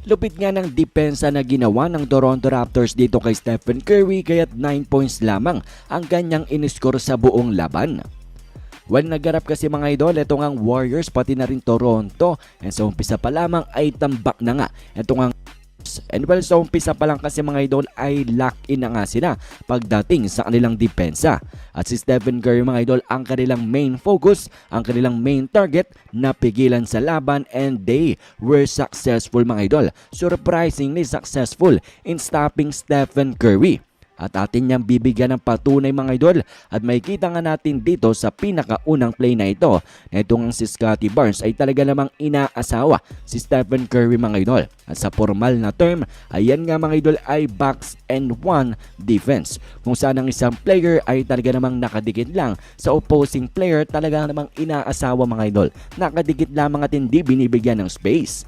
Lupit nga ng depensa na ginawa ng Toronto Raptors dito kay Stephen Curry kaya't 9 points lamang ang kanyang iniscore sa buong laban. Well, naggarap kasi mga idol, ito nga Warriors pati na rin Toronto, and sa umpisa pa lamang ay tambak na nga ito nga. And well, sa umpisa pa lang kasi mga idol ay lock-in na nga sila pagdating sa kanilang depensa. At si Stephen Curry mga idol ang kanilang main focus, ang kanilang main target na pigilan sa laban, and they were successful mga idol. Surprisingly successful in stopping Stephen Curry. At atin niyang bibigyan ng patunay mga idol, at makikita nga natin dito sa pinakaunang play na ito na itong si Scottie Barnes ay talaga namang inaasawa si Stephen Curry mga idol. At sa formal na term, ayan nga mga idol ay box and one defense, kung saan ang isang player ay talaga namang nakadikit lang sa opposing player, talaga namang inaasawa mga idol, nakadikit lamang at hindi binibigyan ng space.